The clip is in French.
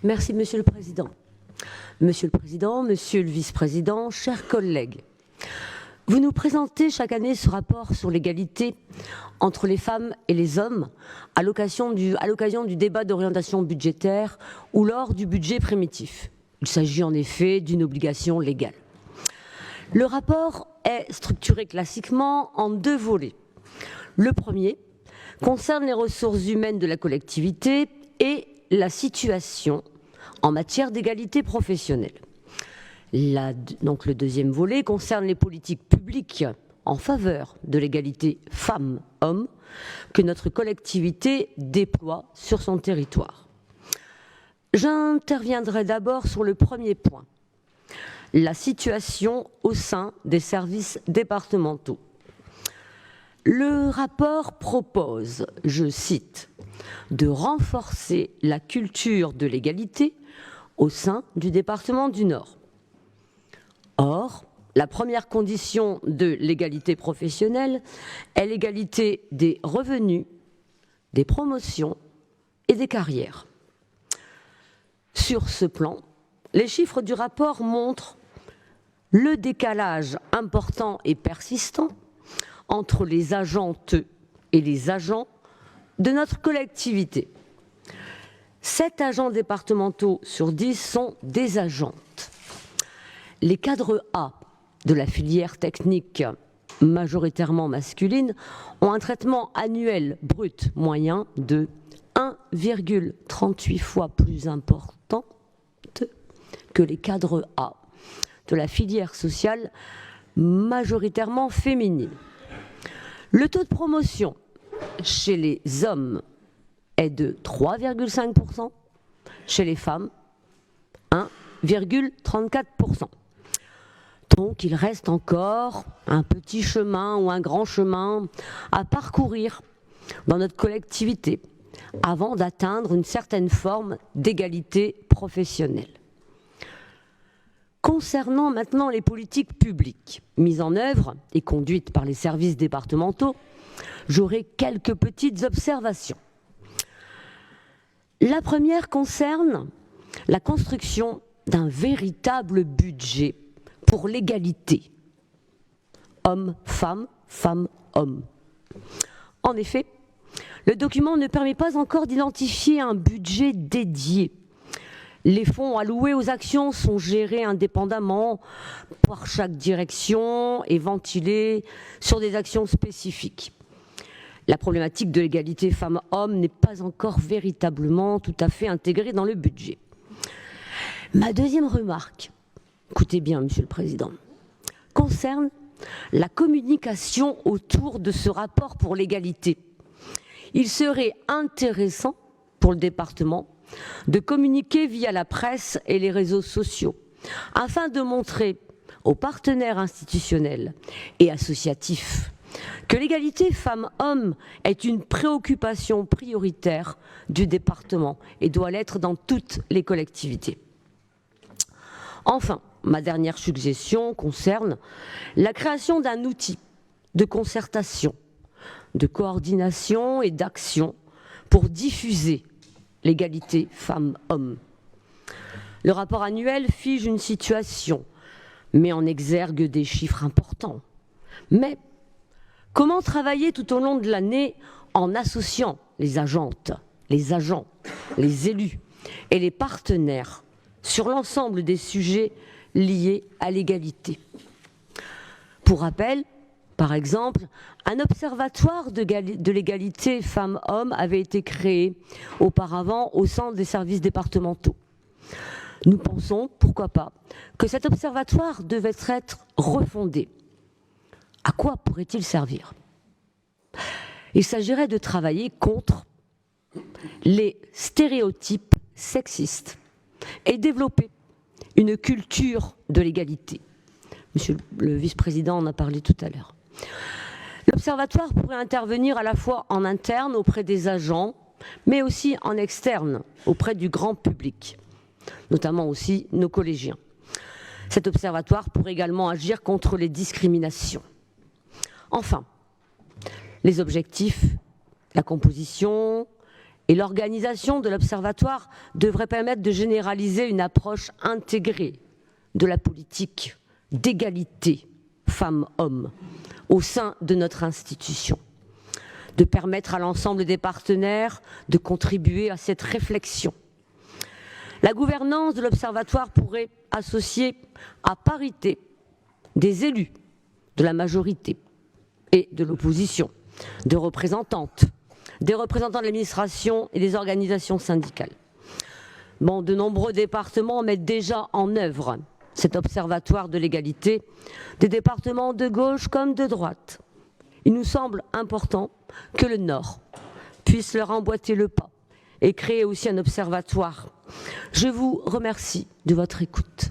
Merci, Monsieur le Président. Monsieur le Président, Monsieur le Vice-président, chers collègues, vous nous présentez chaque année ce rapport sur l'égalité entre les femmes et les hommes à l'occasion du débat d'orientation budgétaire ou lors du budget primitif. Il s'agit en effet d'une obligation légale. Le rapport est structuré classiquement en deux volets. Le premier concerne les ressources humaines de la collectivité et la situation en matière d'égalité professionnelle. Donc le deuxième volet concerne les politiques publiques en faveur de l'égalité femmes-hommes que notre collectivité déploie sur son territoire. J'interviendrai d'abord sur le premier point, la situation au sein des services départementaux. Le rapport propose, je cite, de renforcer la culture de l'égalité au sein du département du Nord. Or, la première condition de l'égalité professionnelle est l'égalité des revenus, des promotions et des carrières. Sur ce plan, les chiffres du rapport montrent le décalage important et persistant entre les agentes et les agents de notre collectivité. 7 agents départementaux sur 10 sont des agentes. Les cadres A de la filière technique majoritairement masculine ont un traitement annuel brut moyen de 1,38 fois plus important que les cadres A de la filière sociale majoritairement féminine. Le taux de promotion chez les hommes est de 3,5%, chez les femmes 1,34%. Donc il reste encore un petit chemin ou un grand chemin à parcourir dans notre collectivité avant d'atteindre une certaine forme d'égalité professionnelle. Concernant maintenant les politiques publiques mises en œuvre et conduites par les services départementaux, j'aurai quelques petites observations. La première concerne la construction d'un véritable budget pour l'égalité homme-femme, femme-homme. En effet, le document ne permet pas encore d'identifier un budget dédié. Les fonds alloués aux actions sont gérés indépendamment par chaque direction et ventilés sur des actions spécifiques. La problématique de l'égalité femmes-hommes n'est pas encore véritablement tout à fait intégrée dans le budget. Ma deuxième remarque, écoutez bien, Monsieur le Président, concerne la communication autour de ce rapport pour l'égalité. Il serait intéressant pour le département de communiquer via la presse et les réseaux sociaux afin de montrer aux partenaires institutionnels et associatifs que l'égalité femmes-hommes est une préoccupation prioritaire du département et doit l'être dans toutes les collectivités. Enfin, ma dernière suggestion concerne la création d'un outil de concertation, de coordination et d'action pour diffuser l'égalité femmes-hommes. Le rapport annuel fige une situation, met en exergue des chiffres importants. Mais comment travailler tout au long de l'année en associant les agentes, les agents, les élus et les partenaires sur l'ensemble des sujets liés à l'égalité? Pour rappel, par exemple, un observatoire de l'égalité femmes-hommes avait été créé auparavant au sein des services départementaux. Nous pensons, pourquoi pas, que cet observatoire devait être refondé. À quoi pourrait-il servir? Il s'agirait de travailler contre les stéréotypes sexistes et développer une culture de l'égalité. Monsieur le vice-président en a parlé tout à l'heure. L'observatoire pourrait intervenir à la fois en interne auprès des agents, mais aussi en externe auprès du grand public, notamment aussi nos collégiens. Cet observatoire pourrait également agir contre les discriminations. Enfin, les objectifs, la composition Et l'organisation de l'Observatoire devrait permettre de généraliser une approche intégrée de la politique d'égalité femmes-hommes au sein de notre institution, de permettre à l'ensemble des partenaires de contribuer à cette réflexion. La gouvernance de l'Observatoire pourrait associer à parité des élus de la majorité et de l'opposition, des représentants de l'administration et des organisations syndicales. Bon, de nombreux départements mettent déjà en œuvre cet observatoire de l'égalité, des départements de gauche comme de droite. Il nous semble important que le Nord puisse leur emboîter le pas et créer aussi un observatoire. Je vous remercie de votre écoute.